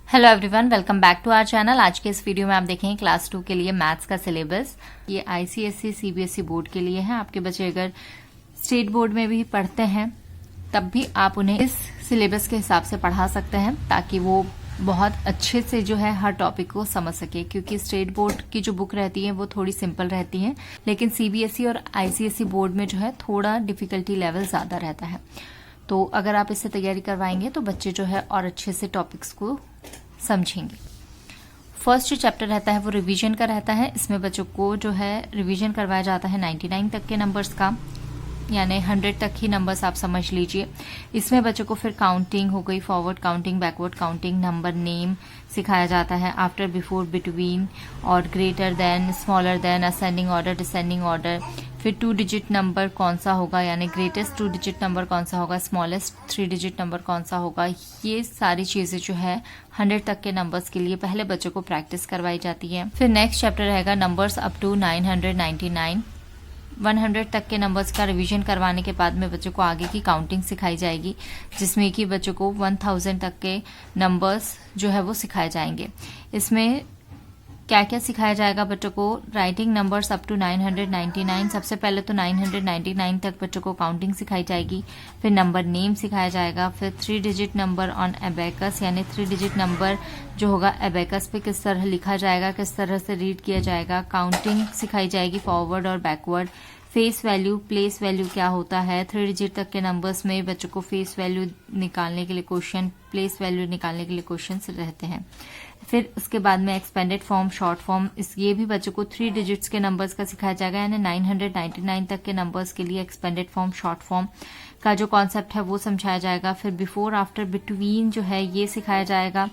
Hello everyone, welcome back to our channel. आज के इस वीडियो में आप देखेंगे क्लास 2 के लिए मैथ्स का सिलेबस। ये आईसीएसई सीबीएसई बोर्ड के लिए है। आपके बच्चे अगर स्टेट बोर्ड में भी पढ़ते हैं तब भी आप उन्हें इस सिलेबस के हिसाब से पढ़ा सकते हैं ताकि वो बहुत अच्छे से जो है हर टॉपिक को समझ सके, क्योंकि स्टेट बोर्ड की जो बुक रहती है वो थोड़ी सिंपल रहती है, लेकिन सीबीएसई और आईसीएसई बोर्ड में जो है थोड़ा डिफिकल्टी लेवल ज्यादा रहता है। तो अगर आप इससे तैयारी करवाएंगे तो बच्चे जो है और अच्छे से टॉपिक्स को समझेंगे। फर्स्ट जो चैप्टर रहता है वो रिवीजन का रहता है। इसमें बच्चों को जो है रिवीजन करवाया जाता है 99 तक के नंबर्स का, यानी 100 तक ही नंबर्स आप समझ लीजिए। इसमें बच्चों को फिर काउंटिंग हो गई, forward counting, backward counting, number name सिखाया जाता है, आफ्टर, बिफोर, बिटवीन और greater than, smaller than, ascending order, descending order. फिर 2 डिजिट नंबर कौन सा होगा, यानी ग्रेटेस्ट 2 डिजिट नंबर कौन सा होगा, स्मॉलेस्ट 3 डिजिट नंबर कौन सा होगा। ये सारी चीजें जो है 100 तक के नंबर्स के लिए पहले बच्चों को प्रैक्टिस करवाई जाती है। फिर नेक्स्ट चैप्टर रहेगा नंबर्स अप टू 999। 100 तक के नंबर्स का रिवीजन करवाने के बाद में बच्चों को आगे की काउंटिंग सिखाई जाएगी, जिसमें कि बच्चों को 1000 तक के नंबर्स जो है वो सिखाए जाएंगे। इसमें क्या क्या सिखाया जाएगा बच्चों को, राइटिंग नंबर्स अप टू 999। सबसे पहले तो 999 तक बच्चों को काउंटिंग सिखाई जाएगी। फिर नंबर नेम सिखाया जाएगा। फिर 3 डिजिट नंबर ऑन एबेकस, यानी 3 डिजिट नंबर जो होगा एबेकस पे किस तरह लिखा जाएगा, किस तरह से रीड किया जाएगा। काउंटिंग सिखाई जाएगी, फॉरवर्ड और backward. Face value, place value क्या होता है। 3 डिजिट तक के नंबर्स में बच्चों को फेस वैल्यू निकालने के लिए क्वेश्चन, प्लेस वैल्यू निकालने के लिए क्वेश्चन रहते हैं। फिर उसके बाद में एक्सपेंडेड फॉर्म, शॉर्ट फॉर्म, ये भी बच्चों को 3 डिजिट्स के नंबर्स का सिखाया जाएगा, यानी 999 तक के नंबर्स के लिए एक्सपेंडेड फॉर्म, शॉर्ट फॉर्म का जो कॉन्सेप्ट है वो समझाया जाएगा। फिर बिफोर, आफ्टर, बिटवीन जो है ये सिखाया जाएगा।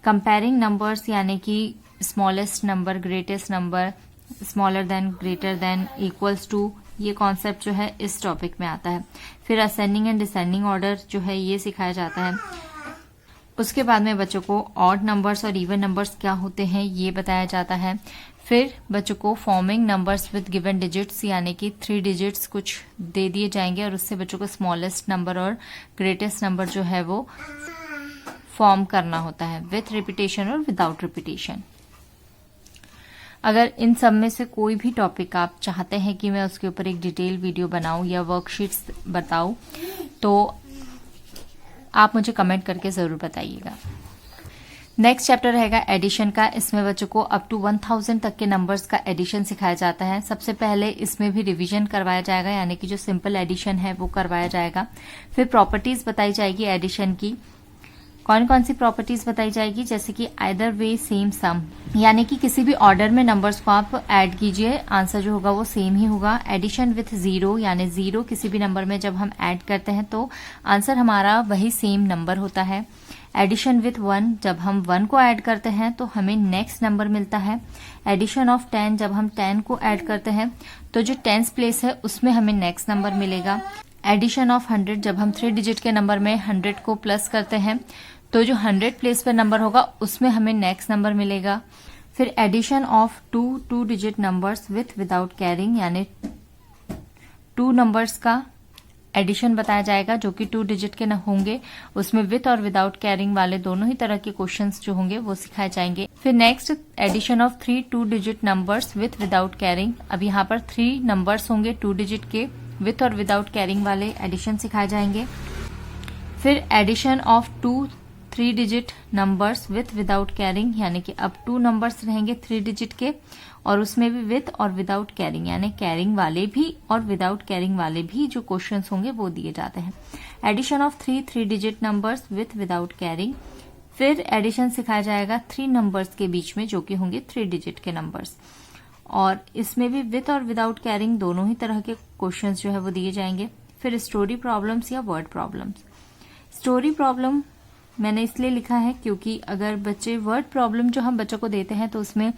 कंपेयरिंग नंबर्स, यानी कि smallest number, greatest number, smaller than, greater than, equals to, ये कॉन्सेप्ट जो है इस टॉपिक में आता है। फिर असेंडिंग एंड डिसेंडिंग ऑर्डर जो है ये सिखाया जाता है। उसके बाद में बच्चों को ऑड नंबर्स और इवन नंबर्स क्या होते हैं ये बताया जाता है। फिर बच्चों को forming numbers with given digits, यानी कि 3 डिजिट्स कुछ दे दिए जाएंगे और उससे बच्चों को स्मॉलेस्ट नंबर और ग्रेटेस्ट नंबर जो है वो फॉर्म करना होता है, विथ रिपीटेशन और विदाउट रिपीटेशन। अगर इन सब में से कोई भी टॉपिक आप चाहते हैं कि मैं उसके ऊपर एक डिटेल वीडियो बनाऊं या वर्कशीट्स बताऊं तो आप मुझे कमेंट करके जरूर बताइएगा। नेक्स्ट चैप्टर रहेगा एडिशन का। इसमें बच्चों को अप टू 1000 तक के नंबर्स का एडिशन सिखाया जाता है। सबसे पहले इसमें भी रिवीजन करवाया जाएगा, यानी कि जो सिंपल एडिशन है वो करवाया जाएगा। फिर प्रॉपर्टीज बताई जाएगी एडिशन की। कौन कौन सी प्रॉपर्टीज बताई जाएगी, जैसे कि आइदर वे सेम सम, यानी कि किसी भी ऑर्डर में नंबर्स को आप ऐड कीजिए, आंसर जो होगा वो सेम ही होगा। एडिशन विथ जीरो, यानी जीरो किसी भी नंबर में जब हम ऐड करते हैं तो आंसर हमारा वही सेम नंबर होता है। एडिशन विथ 1, जब हम 1 को ऐड करते हैं तो हमें नेक्स्ट नंबर मिलता है। एडिशन ऑफ 10, जब हम 10 को ऐड करते हैं तो जो 10th प्लेस है उसमें हमें नेक्स्ट नंबर मिलेगा। एडिशन ऑफ 100, जब हम 3 डिजिट के नंबर में 100 को प्लस करते हैं तो जो 100 प्लेस पर नंबर होगा उसमें हमें नेक्स्ट नंबर मिलेगा। फिर addition of 2 digit numbers with without carrying, यानी 2 नंबर्स का एडिशन बताया जाएगा जो कि 2 डिजिट के न होंगे, उसमें विथ और विदाउट कैरिंग वाले दोनों ही तरह के क्वेश्चंस जो होंगे वो सिखाए जाएंगे। फिर next addition of 3 2 digit numbers with without carrying. अब यहाँ पर 3 नंबर्स होंगे 2 डिजिट के, विथ और विदाउट कैरिंग वाले एडिशन सिखाए जाएंगे। फिर addition of 2 3 digit numbers with without carrying, यानी कि अब 2 नंबर्स रहेंगे 3 डिजिट के और उसमें भी विथ और विदाउट कैरिंग, यानी कैरिंग वाले भी और विदाउट कैरिंग वाले भी जो क्वेश्चंस होंगे वो दिए जाते हैं। Addition of 3 digit numbers with without carrying. फिर एडिशन सिखाया जाएगा 3 नंबर्स के बीच में जो कि होंगे 3 डिजिट के नंबर्स, और इसमें भी विथ और विदाउट कैरिंग दोनों ही तरह के क्वेश्चंस जो है वो दिए जाएंगे। फिर स्टोरी प्रॉब्लम्स या वर्ड प्रॉब्लम्स। स्टोरी प्रॉब्लम मैंने इसलिए लिखा है क्योंकि अगर बच्चे वर्ड प्रॉब्लम जो हम बच्चों को देते हैं तो उसमें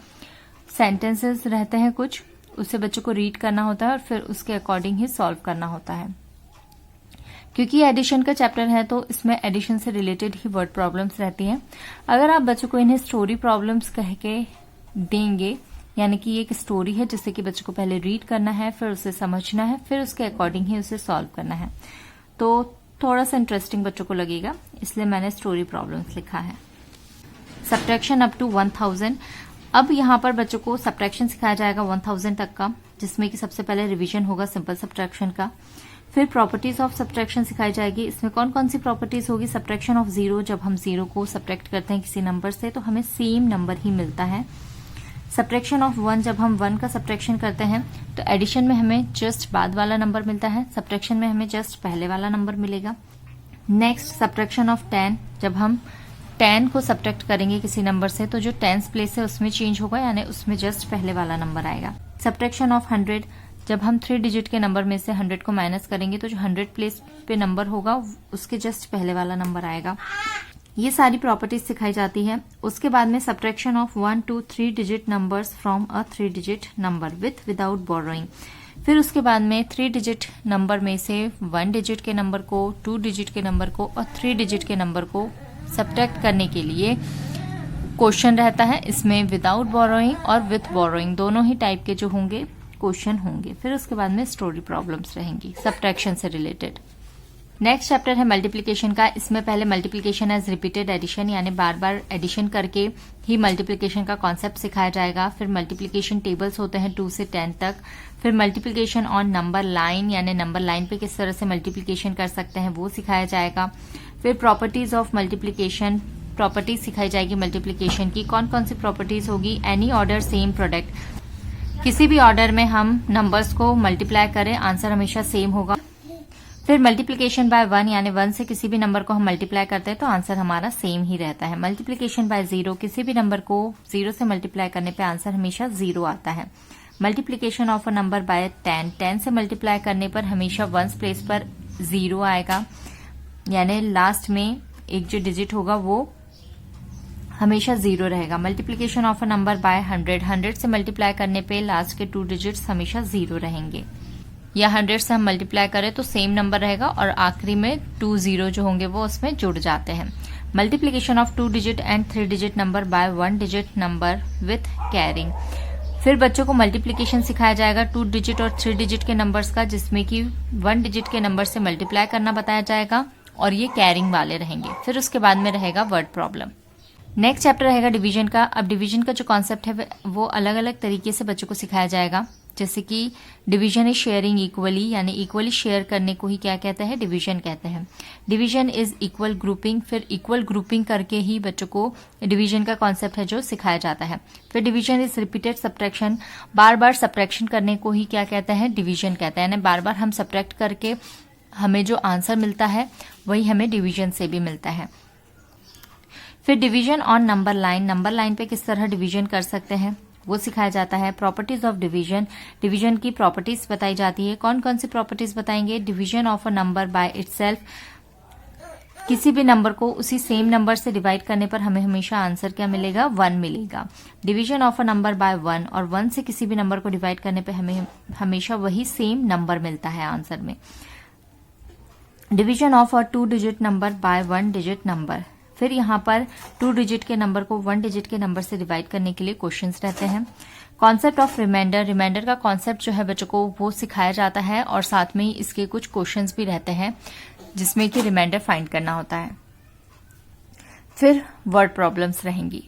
सेंटेंसेस रहते हैं कुछ, उससे बच्चों को रीड करना होता है और फिर उसके अकॉर्डिंग ही सॉल्व करना होता है। क्योंकि एडिशन का चैप्टर है तो इसमें एडिशन से रिलेटेड ही वर्ड प्रॉब्लम्स रहती हैं। अगर आप बच्चों को इन्हें स्टोरी प्रॉब्लम्स कह के देंगे, यानी कि ये एक स्टोरी है जिससे कि बच्चों को पहले रीड करना है, फिर उसे समझना है, फिर उसके अकॉर्डिंग ही उसे सॉल्व करना है, तो थोड़ा सा इंटरेस्टिंग बच्चों को लगेगा, इसलिए मैंने स्टोरी प्रॉब्लम्स लिखा है। Subtraction up to 1000। अब यहाँ पर बच्चों को सब्ट्रैक्शन सिखाया जाएगा 1000 तक का, जिसमें कि सबसे पहले रिवीजन होगा सिंपल सब्ट्रैक्शन का। फिर प्रॉपर्टीज ऑफ सब्ट्रैक्शन सिखाई जाएगी। इसमें कौन कौन सी प्रॉपर्टीज होगी? सब्ट्रैक्शन ऑफ 0, जब हम 0 को सब्ट्रैक्ट करते हैं किसी नंबर से तो हमें सेम नंबर ही मिलता है। सब्ट्रैक्शन ऑफ 1, जब हम 1 का सब्ट्रैक्शन करते हैं तो एडिशन में हमें जस्ट बाद वाला नंबर मिलता है, सब्ट्रैक्शन में हमें जस्ट पहले वाला नंबर मिलेगा। नेक्स्ट सब्ट्रैक्शन ऑफ 10, जब हम 10 को सब्ट्रैक्ट करेंगे किसी नंबर से तो जो 10th प्लेस है उसमें चेंज होगा, यानी उसमें जस्ट पहले वाला नंबर आएगा। सब्ट्रैक्शन ऑफ 100, जब हम 3 डिजिट के नंबर में से 100 को माइनस करेंगे तो जो 100 प्लेस पे नंबर होगा उसके जस्ट पहले वाला नंबर आएगा। ये सारी प्रॉपर्टीज सिखाई जाती है। उसके बाद में subtraction of 1 to 3 digit numbers from a 3 digit number without borrowing. फिर उसके बाद में 3 डिजिट नंबर में से 1 डिजिट के नंबर को, 2 डिजिट के नंबर को और 3 डिजिट के नंबर को सब्ट्रैक्ट करने के लिए क्वेश्चन रहता है। इसमें विदाउट बोरोइंग और विथ बोरोइंग दोनों ही टाइप के जो होंगे क्वेश्चन होंगे। फिर उसके बाद में स्टोरी प्रॉब्लम्स रहेंगी सब्ट्रैक्शन से रिलेटेड। नेक्स्ट चैप्टर है मल्टीप्लिकेशन का। इसमें पहले मल्टीप्लिकेशन एज रिपीटेड एडिशन, यानी बार बार एडिशन करके ही मल्टीप्लिकेशन का कॉन्सेप्ट सिखाया जाएगा। फिर मल्टीप्लिकेशन टेबल्स होते हैं 2 से 10 तक। फिर मल्टीप्लिकेशन ऑन नंबर लाइन, यानी नंबर लाइन पे किस तरह से मल्टीप्लिकेशन कर सकते हैं वो सिखाया जाएगा। फिर प्रॉपर्टीज ऑफ मल्टीप्लिकेशन, प्रॉपर्टीज सिखाई जाएगी मल्टीप्लिकेशन की। कौन कौन सी प्रॉपर्टीज होगी? एनी ऑर्डर सेम प्रोडक्ट, किसी भी ऑर्डर में हम नंबर्स को मल्टीप्लाई करें आंसर हमेशा सेम होगा। फिर मल्टीप्लिकेशन बाय 1, यानी 1 से किसी भी नंबर को हम मल्टीप्लाई करते हैं तो आंसर हमारा सेम ही रहता है। मल्टीप्लिकेशन बाय 0, किसी भी नंबर को 0 से मल्टीप्लाई करने पे आंसर हमेशा 0 आता है। Multiplication of a number by 10, 10 से मल्टीप्लाई करने पर हमेशा 1 प्लेस पर 0 आएगा, यानी लास्ट में एक जो डिजिट होगा वो हमेशा 0 रहेगा। Multiplication of a number by 100, 100 से मल्टीप्लाई करने पे लास्ट के 2 डिजिट्स हमेशा 0 रहेंगे, या 100 से हम मल्टीप्लाई करें तो सेम नंबर रहेगा और आखिरी में 2 0 जो होंगे वो उसमें जुड़ जाते हैं। Multiplication of 2 digit and 3 digit number by 1 digit number with carrying. फिर बच्चों को मल्टीप्लिकेशन सिखाया जाएगा 2 डिजिट और 3 डिजिट के नंबर्स का, जिसमें कि 1 डिजिट के नंबर से मल्टीप्लाई करना बताया जाएगा और ये कैरिंग वाले रहेंगे। फिर उसके बाद में रहेगा वर्ड प्रॉब्लम। नेक्स्ट चैप्टर रहेगा डिवीजन का। अब डिवीजन का जो कॉन्सेप्ट है वो अलग अलग तरीके से बच्चों को सिखाया जाएगा, जैसे कि डिवीजन इज शेयरिंग इक्वली, यानी इक्वली शेयर करने को ही क्या कहते हैं? डिवीजन कहते हैं। डिवीजन इज इक्वल ग्रुपिंग, फिर इक्वल ग्रुपिंग करके ही बच्चों को डिवीजन का कॉन्सेप्ट है जो सिखाया जाता है। फिर division is repeated subtraction, bar bar subtraction करने को ही क्या कहते हैं? डिवीजन कहते हैं, यानी बार बार हम सब्ट्रैक्ट करके हमें जो आंसर मिलता है वही हमें डिवीजन से भी मिलता है। फिर division on number line, number line पे किस तरह डिवीजन कर सकते हैं वो सिखाया जाता है। प्रॉपर्टीज ऑफ डिवीजन, डिवीजन की प्रॉपर्टीज बताई जाती है। कौन कौन सी प्रॉपर्टीज बताएंगे? Division of a number by itself, किसी भी नंबर को उसी सेम नंबर से डिवाइड करने पर हमें हमेशा आंसर क्या मिलेगा? 1 मिलेगा। Division of a number by 1, और 1 से किसी भी नंबर को डिवाइड करने पर हमें हमेशा वही सेम नंबर मिलता है आंसर में। Division of a 2 digit number by 1 digit number, फिर यहाँ पर 2 डिजिट के नंबर को 1 डिजिट के नंबर से डिवाइड करने के लिए क्वेश्चंस रहते हैं। कॉन्सेप्ट ऑफ रिमाइंडर, रिमाइंडर का कॉन्सेप्ट जो है बच्चों को वो सिखाया जाता है और साथ में ही इसके कुछ क्वेश्चंस भी रहते हैं जिसमें कि रिमाइंडर फाइंड करना होता है। फिर वर्ड प्रॉब्लम्स रहेंगी।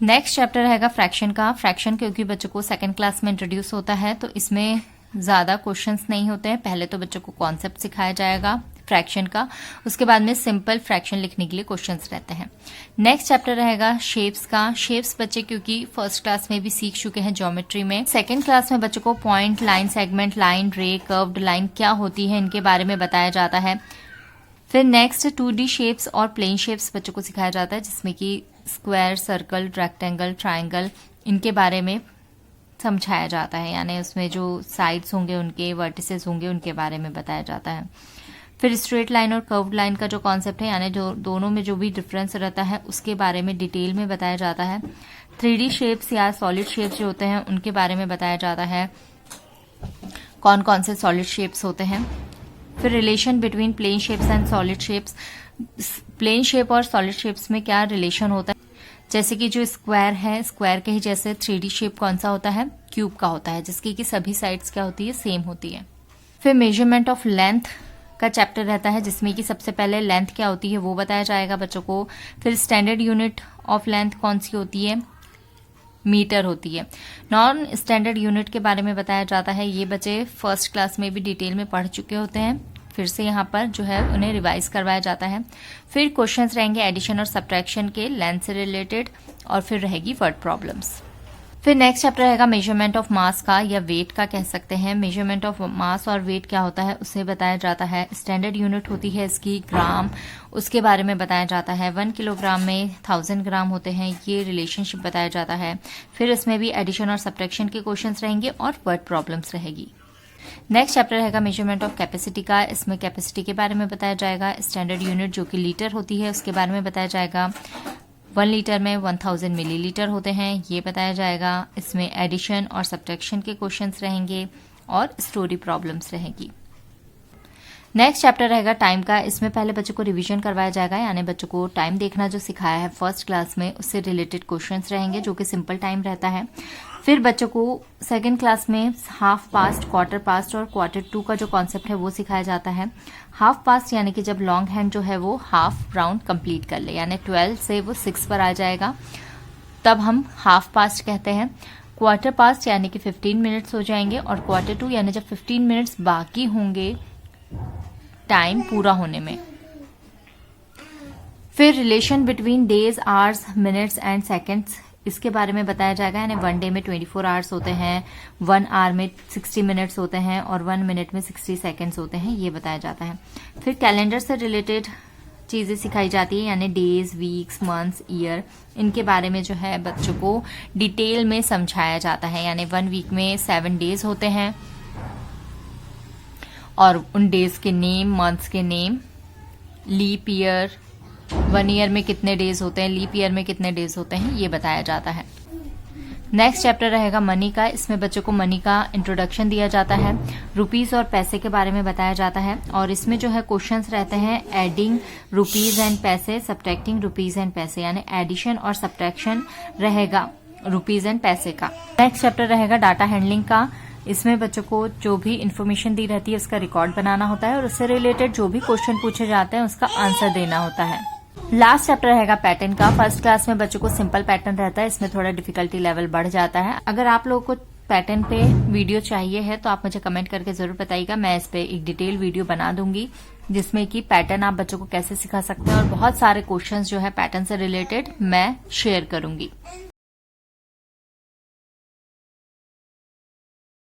नेक्स्ट चैप्टर रहेगा फ्रैक्शन का। फ्रैक्शन क्योंकि बच्चों को 2nd क्लास में इंट्रोड्यूस होता है तो इसमें ज्यादा क्वेश्चंस नहीं होते हैं। पहले तो बच्चों को कॉन्सेप्ट सिखाया जाएगा फ्रैक्शन का, उसके बाद में सिंपल फ्रैक्शन लिखने के लिए क्वेश्चंस रहते हैं। नेक्स्ट चैप्टर रहेगा शेप्स का। शेप्स बच्चे क्योंकि 1st क्लास में भी सीख चुके हैं ज्योमेट्री में, 2nd क्लास में बच्चों को पॉइंट, लाइन, सेगमेंट, लाइन, रे, कर्व्ड लाइन क्या होती है इनके बारे में बताया जाता है। फिर नेक्स्ट 2D शेप्स और प्लेन शेप्स बच्चों को सिखाया जाता है, जिसमें कि स्क्वायर, सर्कल, रेक्टेंगल, ट्राइंगल इनके बारे में समझाया जाता है, यानी उसमें जो साइड्स होंगे उनके, वर्टिसेस होंगे उनके बारे में बताया जाता है। फिर स्ट्रेट लाइन और कर्व्ड लाइन का जो कॉन्सेप्ट है, यानी जो दोनों में जो भी डिफरेंस रहता है उसके बारे में डिटेल में बताया जाता है। 3D शेप्स या सॉलिड शेप्स जो होते हैं उनके बारे में बताया जाता है, कौन कौन से सॉलिड शेप्स होते हैं। फिर relation between plane shapes and solid shapes, plane shape और सॉलिड शेप्स में क्या रिलेशन होता है, जैसे कि जो स्क्वायर है, स्क्वायर के ही जैसे 3D शेप कौन सा होता है? क्यूब का होता है, जिसकी कि सभी साइड्स क्या होती है? सेम होती है। फिर मेजरमेंट ऑफ लेंथ, का चैप्टर रहता है, जिसमें कि सबसे पहले लेंथ क्या होती है वो बताया जाएगा बच्चों को। फिर स्टैंडर्ड यूनिट ऑफ लेंथ कौन सी होती है, मीटर होती है। नॉन स्टैंडर्ड यूनिट के बारे में बताया जाता है। ये बच्चे फर्स्ट क्लास में भी डिटेल में पढ़ चुके होते हैं, फिर से यहाँ पर जो है उन्हें रिवाइज करवाया जाता है। फिर क्वेश्चंस रहेंगे एडिशन और सब्ट्रैक्शन के लेंथ से रिलेटेड, और फिर रहेगी वर्ड प्रॉब्लम्स। फिर नेक्स्ट चैप्टर रहेगा मेजरमेंट ऑफ मास का, या वेट का कह सकते हैं। मेजरमेंट ऑफ मास और वेट क्या होता है उसे बताया जाता है। स्टैंडर्ड यूनिट होती है इसकी ग्राम, उसके बारे में बताया जाता है। 1 किलोग्राम में 1000 ग्राम होते हैं, ये रिलेशनशिप बताया जाता है। फिर इसमें भी एडिशन और सब्ट्रैक्शन के क्वेश्चंस रहेंगे और वर्ड प्रॉब्लम्स रहेगी। नेक्स्ट चैप्टर रहेगा मेजरमेंट ऑफ कैपेसिटी का, इसमें कैपेसिटी के बारे में बताया जाएगा। स्टैंडर्ड यूनिट जो कि लीटर होती है उसके बारे में बताया जाएगा। 1 लीटर में 1000 मिलीलीटर होते हैं, ये बताया जाएगा। इसमें एडिशन और सब्ट्रैक्शन के क्वेश्चंस रहेंगे और स्टोरी प्रॉब्लम्स रहेगी। नेक्स्ट चैप्टर रहेगा टाइम का, इसमें पहले बच्चों को रिवीजन करवाया जाएगा, यानी बच्चों को टाइम देखना जो सिखाया है फर्स्ट क्लास में उससे रिलेटेड क्वेश्चंस रहेंगे, जो कि सिंपल टाइम रहता है। फिर बच्चों को सेकंड क्लास में हाफ पास्ट, क्वार्टर पास्ट और क्वार्टर टू का जो कॉन्सेप्ट है वो सिखाया जाता है। हाफ पास्ट यानी कि जब लॉन्ग हैंड जो है वो हाफ राउंड कंप्लीट कर ले, यानी 12 से वो 6 पर आ जाएगा, तब हम हाफ पास्ट कहते हैं। क्वार्टर पास्ट यानी कि 15 मिनट्स हो जाएंगे, और क्वार्टर टू यानी जब 15 मिनट्स बाकी होंगे टाइम पूरा होने में। फिर relation between days, hours, minutes and seconds, इसके बारे में बताया जाएगा, यानी 1 डे में 24 आवर्स होते हैं, 1 आवर में 60 मिनट्स होते हैं और 1 मिनट में 60 सेकंड्स होते हैं, ये बताया जाता है। फिर कैलेंडर से रिलेटेड चीजें सिखाई जाती है, यानी डेज, वीक्स, मंथ्स, ईयर, इनके बारे में जो है बच्चों को डिटेल में समझाया जाता है। यानी 1 वीक में 7 डेज होते हैं और उन डेज के नेम, मंथ्स के नेम, लीप ईयर, 1 ईयर में कितने डेज होते हैं, लीप ईयर में कितने डेज होते हैं, ये बताया जाता है। नेक्स्ट चैप्टर रहेगा मनी का, इसमें बच्चों को मनी का इंट्रोडक्शन दिया जाता है। रुपीज और पैसे के बारे में बताया जाता है, और इसमें जो है क्वेश्चंस रहते हैं एडिंग रुपीज एंड पैसे, सब्ट्रैक्टिंग रुपीज एंड पैसे, यानी एडिशन और सब्ट्रैक्शन रहेगा रुपीज एंड पैसे का। नेक्स्ट चैप्टर रहेगा डाटा हैंडलिंग का, इसमें बच्चों को जो भी इन्फॉर्मेशन दी रहती है उसका रिकॉर्ड बनाना होता है, और उससे रिलेटेड जो भी क्वेश्चन पूछे जाते हैं उसका आंसर देना होता है। लास्ट चैप्टर रहेगा पैटर्न का। फर्स्ट क्लास में बच्चों को सिंपल पैटर्न रहता है, इसमें थोड़ा डिफिकल्टी लेवल बढ़ जाता है। अगर आप लोगों को पैटर्न पे वीडियो चाहिए है तो आप मुझे कमेंट करके जरूर बताइएगा, मैं इस पे एक डिटेल वीडियो बना दूंगी, जिसमें कि पैटर्न आप बच्चों को कैसे सिखा सकते हैं और बहुत सारे क्वेश्चंस जो है पैटर्न से रिलेटेड मैं शेयर करूंगी।